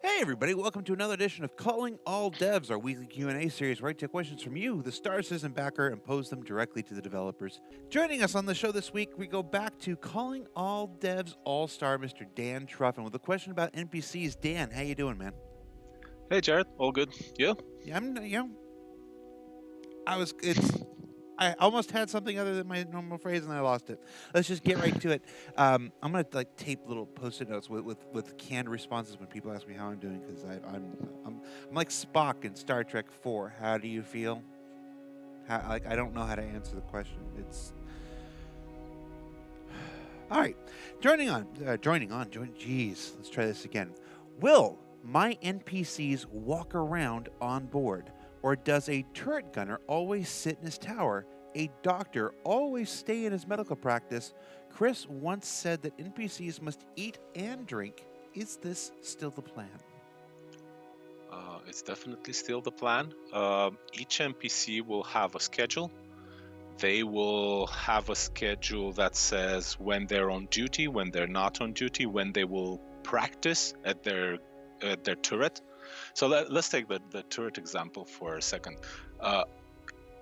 Hey everybody, welcome to another edition of Calling All Devs, our weekly Q&A series where I take questions from you, the Star Citizen backer, and pose them directly to the developers. Joining us on the show this week, we go back to Calling All Devs All-Star, Mr. Dan Truffin, with a question about NPCs. Dan, how you doing, man? Hey, Jared. All good? You? Yeah, I almost had something other than my normal phrase and I lost it. Let's just get right to it. I'm gonna tape little post-it notes with canned responses when people ask me how I'm doing because I'm like Spock in Star Trek 4. How do you feel? I don't know how to answer the question. It's all right. Jeez, let's try this again. Will my NPCs walk around on board? Or does a turret gunner always sit in his tower? A doctor always stay in his medical practice? Chris once said that NPCs must eat and drink. Is this still the plan? It's definitely still the plan. Each NPC will have a schedule. They will have a schedule that says when they're on duty, when they're not on duty, when they will practice at their turret. So let's take the turret example for a second. I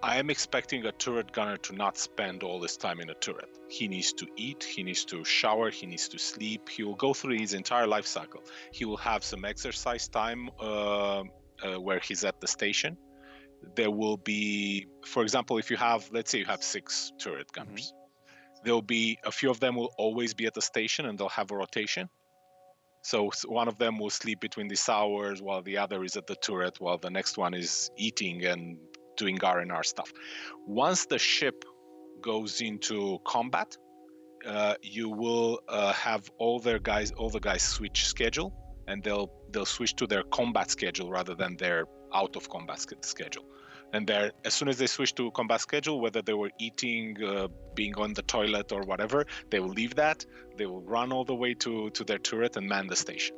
am expecting a turret gunner to not spend all his time in a turret. He needs to eat, he needs to shower, he needs to sleep. He will go through his entire life cycle. He will have some exercise time where he's at the station. There will be, for example, let's say you have 6 turret gunners. There'll be a few of them will always be at the station and they'll have a rotation. So one of them will sleep between these hours while the other is at the turret while the next one is eating and doing R&R stuff. Once the ship goes into combat, you will have all the guys switch schedule, and they'll switch to their combat schedule rather than their out of combat schedule. And as soon as they switch to combat schedule, whether they were eating, being on the toilet or whatever, they will leave that. They will run all the way to their turret and man the station.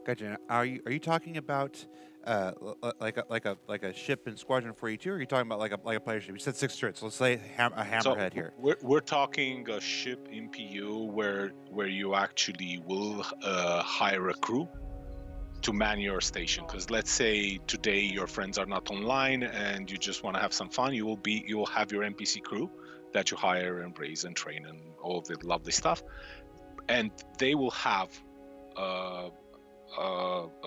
Gotcha. Are you talking about like a ship in Squadron 42, or are you talking about like a player ship? You said 6 turrets. Let's say a hammerhead here. We're talking a ship MPU where you actually will hire a crew to man your station. Because let's say today your friends are not online and you just want to have some fun, you will have your NPC crew that you hire and raise and train and all of the lovely stuff, and they will have a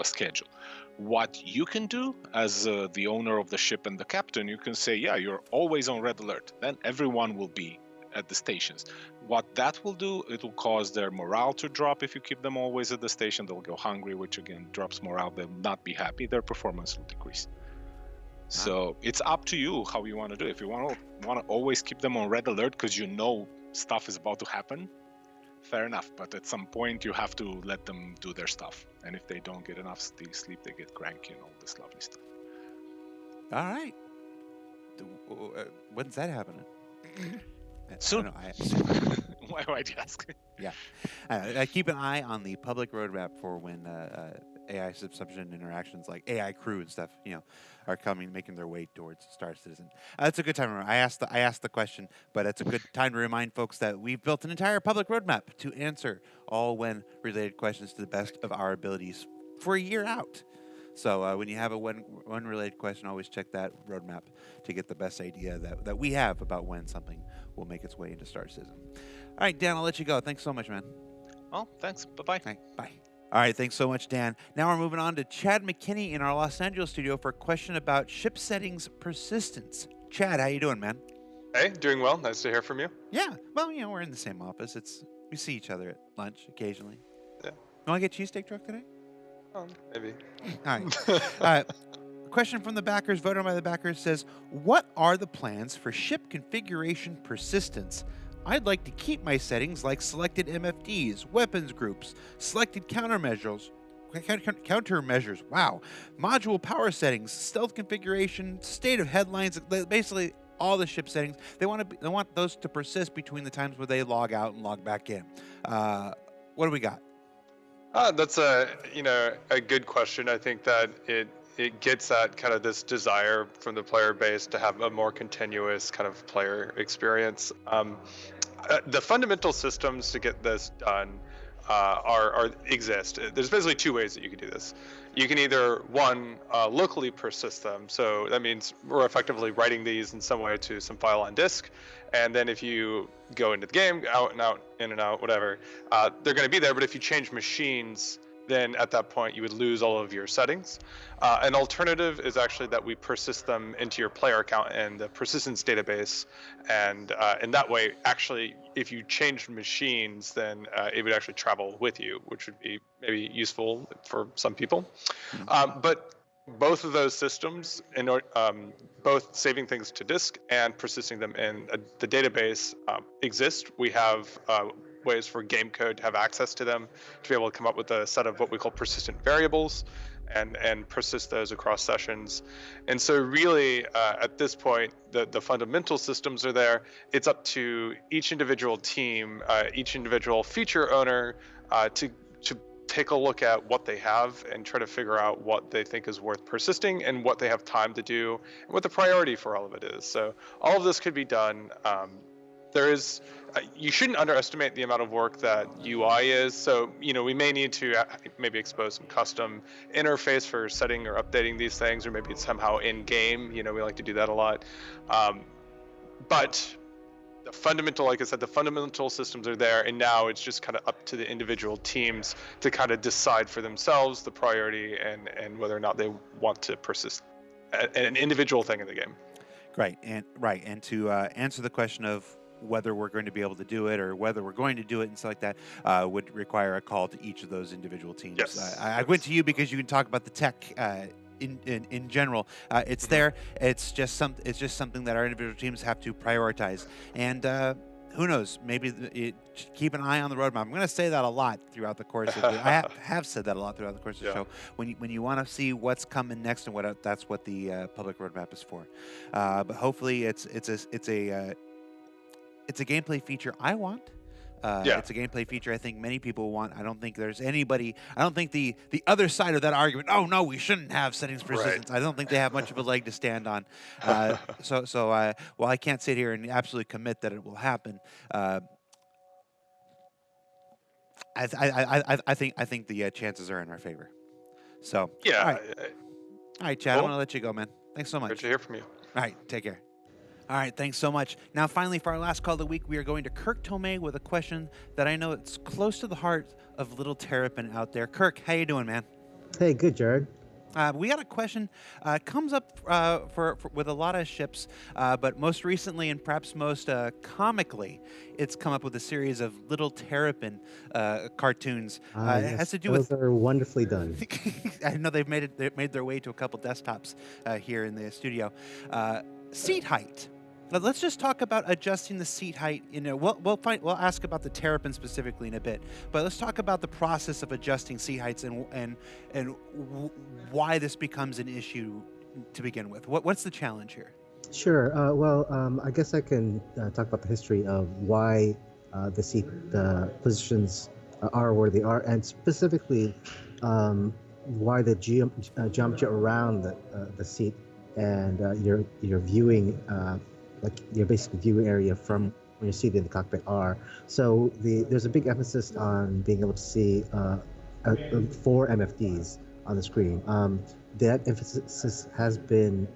schedule. What you can do as the owner of the ship and the captain, you can say, yeah, you're always on red alert. Then everyone will be at the stations. What that will do, it will cause their morale to drop. If you keep them always at the station, they'll go hungry, which again drops morale. They'll not be happy. Their performance will decrease. So it's up to you how you want to do it. If you want to always keep them on red alert because you know stuff is about to happen, fair enough. But at some point, you have to let them do their stuff. And if they don't get enough sleep, they get cranky and all this lovely stuff. All right. When's that happening? Soon. Why'd you ask? Yeah. I keep an eye on the public roadmap for when AI subscription interactions like AI crew and stuff, are making their way towards Star Citizen. It's a good time to remember. I asked the question, but it's a good time to remind folks that we've built an entire public roadmap to answer all when related questions to the best of our abilities for a year out. So when you have a when related question, always check that roadmap to get the best idea that we have about when something will make its way into Star Citizen. All right, Dan, I'll let you go. Thanks so much, man. Oh, thanks. Bye-bye. Right, bye. All right, thanks so much, Dan. Now we're moving on to Chad McKinney in our Los Angeles studio for a question about ship settings persistence. Chad, how you doing, man? Hey, doing well. Nice to hear from you. Yeah, well, we're in the same office. We see each other at lunch occasionally. Yeah. You want to get cheesesteak truck today? Maybe. All right. Question from the backers, voted on by the backers, says, what are the plans for ship configuration persistence? I'd like to keep my settings like selected MFDs, weapons groups, selected countermeasures, wow, module power settings, stealth configuration, state of headlines, basically all the ship settings. They want those to persist between the times where they log out and log back in. What do we got? That's a good question. I think that it gets at kind of this desire from the player base to have a more continuous kind of player experience. The fundamental systems to get this done exist. There's basically two ways that you can do this. You can either locally persist them, so that means we're effectively writing these in some way to some file on disk, and then if you go into the game, out and out, in and out, whatever, they're going to be there. But if you change machines, then at that point you would lose all of your settings. An alternative is actually that we persist them into your player account and the persistence database, and in that way, actually, if you changed machines, then it would actually travel with you, which would be maybe useful for some people. But both of those systems, both saving things to disk and persisting them in the database, exist. We have ways for game code to have access to them, to be able to come up with a set of what we call persistent variables and persist those across sessions. And so really, at this point, the fundamental systems are there. It's up to each individual team, each individual feature owner to take a look at what they have and try to figure out what they think is worth persisting and what they have time to do and what the priority for all of it is. So all of this could be done. You shouldn't underestimate the amount of work that UI is. So, we may need to maybe expose some custom interface for setting or updating these things, or maybe it's somehow in game. We like to do that a lot. But the fundamental, like I said, the fundamental systems are there, and now it's just kind of up to the individual teams to kind of decide for themselves the priority and whether or not they want to persist an individual thing in the game. Right, and to answer the question of whether we're going to be able to do it or whether we're going to do it and stuff like that would require a call to each of those individual teams. Yes. I went to you because you can talk about the tech in general. It's there. It's just something that our individual teams have to prioritize. And who knows? Maybe keep an eye on the roadmap. I'm going to say that a lot throughout the course of I have said that a lot throughout the course of the show. When you want to see what's coming next and that's what the public roadmap is for. But hopefully it's a gameplay feature I want. It's a gameplay feature I think many people want. I don't think there's anybody. I don't think the other side of that argument. Oh no, we shouldn't have settings persistence. Right. I don't think they have much of a leg to stand on. So while I can't sit here and absolutely commit that it will happen, I think the chances are in our favor. So yeah. All right, Chad. Cool. I want to let you go, man. Thanks so much. Good to hear from you. All right, take care. All right, thanks so much. Now, finally, for our last call of the week, we are going to Kirk Tomei with a question that I know it's close to the heart of little Terrapin out there. Kirk, how you doing, man? Hey, good, Jared. We got a question. Comes up for with a lot of ships, but most recently and perhaps most comically, it's come up with a series of little Terrapin cartoons. Yes, it has to do those are wonderfully done. I know they've made their way to a couple desktops here in the studio. Seat height. Now, let's just talk about adjusting the seat height. We'll ask about the Terrapin specifically in a bit, but let's talk about the process of adjusting seat heights and why this becomes an issue to begin with. What's the challenge here? Sure. I guess I can talk about the history of why the seat positions are where they are, and specifically why the geometry around the seat and your viewing. Like your basic viewing area from when you're seated in the cockpit are. So there's a big emphasis on being able to see 4 MFDs on the screen. That emphasis has been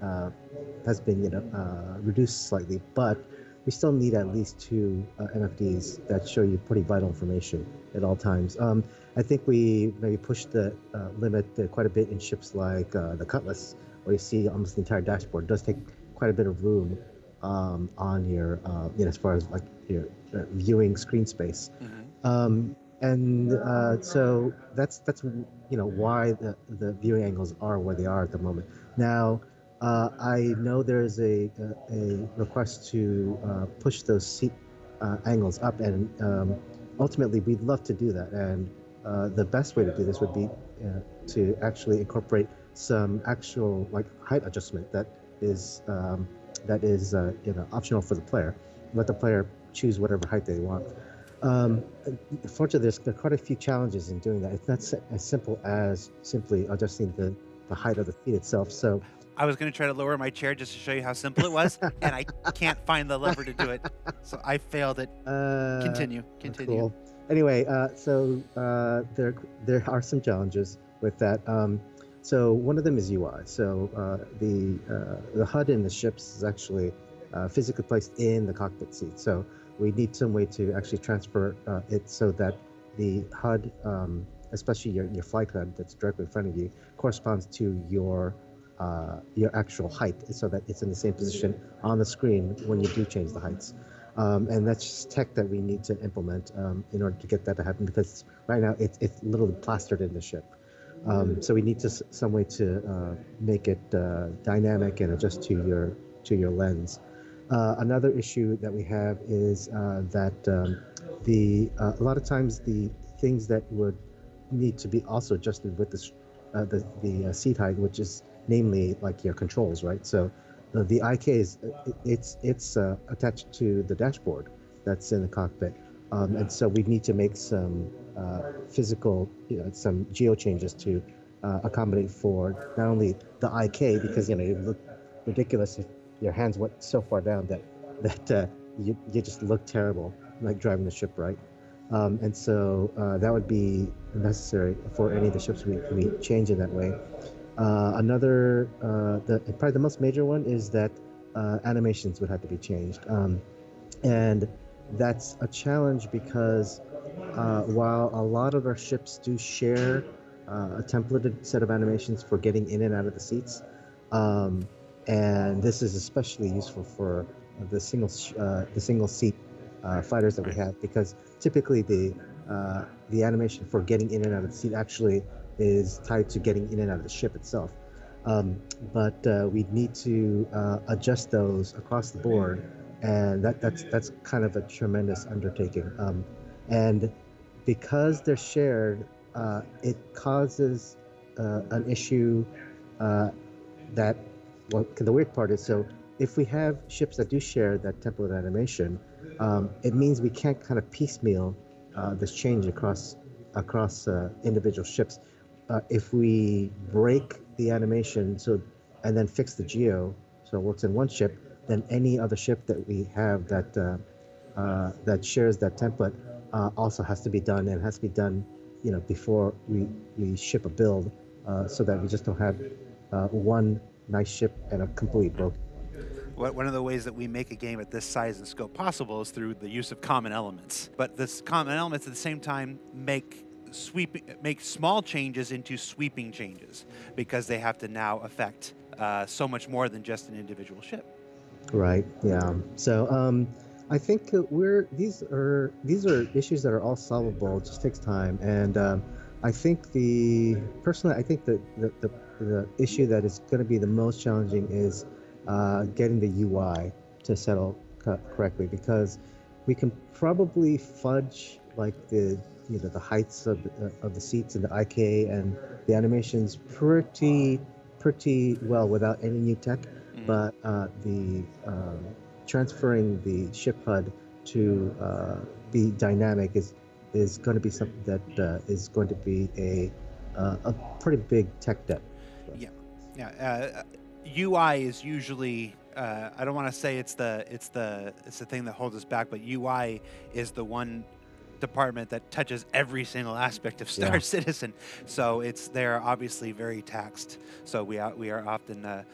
reduced slightly, but we still need at least 2 MFDs that show you pretty vital information at all times. I think we maybe pushed the limit quite a bit in ships like the Cutlass, where you see almost the entire dashboard. It does take quite a bit of room on your, as far as like your viewing screen space. Mm-hmm. So that's why the viewing angles are where they are at the moment. Now, I know there's a request to push those seat angles up, and ultimately we'd love to do that. And the best way to do this would be to actually incorporate some actual like height adjustment that is optional for the player. Let the player choose whatever height they want. Fortunately, there are quite a few challenges in doing that. It's not as simple as simply adjusting the height of the seat itself. So I was going to try to lower my chair just to show you how simple it was, and I can't find the lever to do it. So I failed it. Continue. Cool. Anyway, there are some challenges with that. So one of them is UI. So the HUD in the ships is actually physically placed in the cockpit seat. So we need some way to actually transfer it so that the HUD, especially your flight HUD that's directly in front of you, corresponds to your actual height, so that it's in the same position on the screen when you do change the heights. And that's just tech that we need to implement in order to get that to happen, because right now it's literally plastered in the ship. So we need some way to make it dynamic and adjust to your lens. Another issue that we have is that a lot of times the things that would need to be also adjusted with the seat height, which is namely like your controls, right? So the IK is it's attached to the dashboard that's in the cockpit, and so we need to make some physical, some geo changes to accommodate for not only the IK, because it would look ridiculous if your hands went so far down that you just look terrible, like driving the ship, right? And so that would be necessary for any of the ships we change in that way. Another, probably the most major one is that animations would have to be changed. And that's a challenge because while a lot of our ships do share a templated set of animations for getting in and out of the seats, and this is especially useful for the single seat fighters that we have, because typically the animation for getting in and out of the seat actually is tied to getting in and out of the ship itself. But we need to adjust those across the board, and that's kind of a tremendous undertaking. And because they're shared, it causes an issue that, well, the weird part is, so if we have ships that do share that template animation, it means we can't kind of piecemeal this change across individual ships. If we break the animation and then fix the geo so it works in one ship, then any other ship that we have that shares that template also has to be done, and has to be done before we ship a build, so that we just don't have one nice ship and a complete broken. One of the ways that we make a game at this size and scope possible is through the use of common elements. But this common elements at the same time make small changes into sweeping changes, because they have to now affect so much more than just an individual ship. Right. Yeah. So I think these are issues that are all solvable. It just takes time, and I think personally I think the issue that is going to be the most challenging is getting the UI to settle correctly, because we can probably fudge like the heights of the seats and the IK and the animations pretty well without any new tech. But the transferring the ship HUD to be dynamic is going to be something that is going to be a pretty big tech debt. Yeah. UI is usually I don't want to say it's the thing that holds us back, but UI is the one department that touches every single aspect of Star Citizen. So they're obviously very taxed. So we are often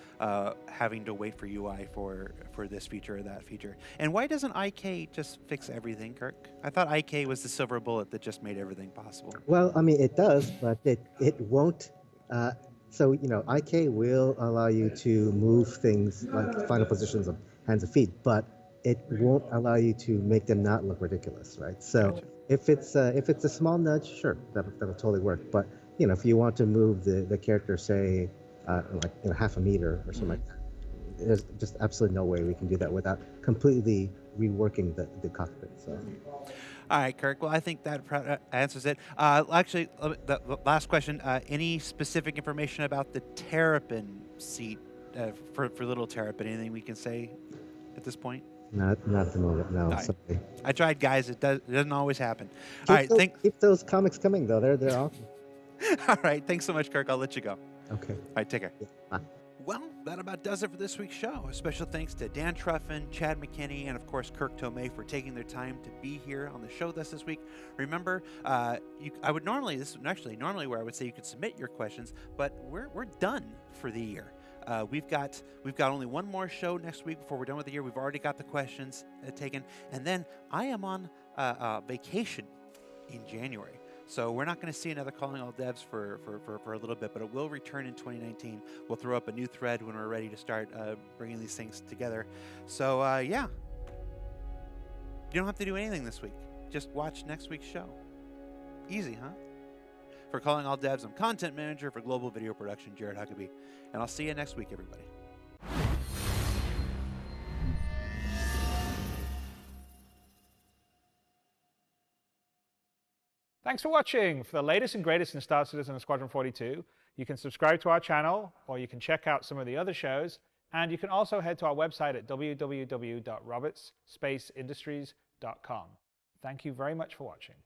having to wait for UI for this feature or that feature. And why doesn't IK just fix everything, Kirk? I thought IK was the silver bullet that just made everything possible. Well, I mean, it does, but it won't. So IK will allow you to move things like final positions of hands and feet, but it won't allow you to make them not look ridiculous, right? So Gotcha. if it's a small nudge, sure, that'll totally work. But if you want to move the character, say, like half a meter or something like that, there's just absolutely no way we can do that without completely reworking the cockpit. So. All right, Kirk. Well, I think that answers it. Actually, the last question. Any specific information about the Terrapin seat for little Terrapin? Anything we can say at this point? Not at the moment, no. Right. Sorry. I tried, guys. It doesn't always happen. Keep those comics coming, though. They're awesome. All right. Thanks so much, Kirk. I'll let you go. Okay. All right. Take care. Yeah, bye. Well, that about does it for this week's show. A special thanks to Dan Truffin, Chad McKinney, and of course Kirk Tomei for taking their time to be here on the show with us this week. Remember, normally where I would say you could submit your questions, but we're done for the year. We've got only one more show next week before we're done with the year. We've already got the questions taken, and then I am on vacation in January. So we're not going to see another Calling All Devs for a little bit, but it will return in 2019. We'll throw up a new thread when we're ready to start bringing these things together. So, yeah. You don't have to do anything this week. Just watch next week's show. Easy, huh? For Calling All Devs, I'm Content Manager for Global Video Production, Jared Huckabee. And I'll see you next week, everybody. Thanks for watching. For the latest and greatest in Star Citizen and Squadron 42, you can subscribe to our channel, or you can check out some of the other shows, and you can also head to our website at www.robertspaceindustries.com. Thank you very much for watching.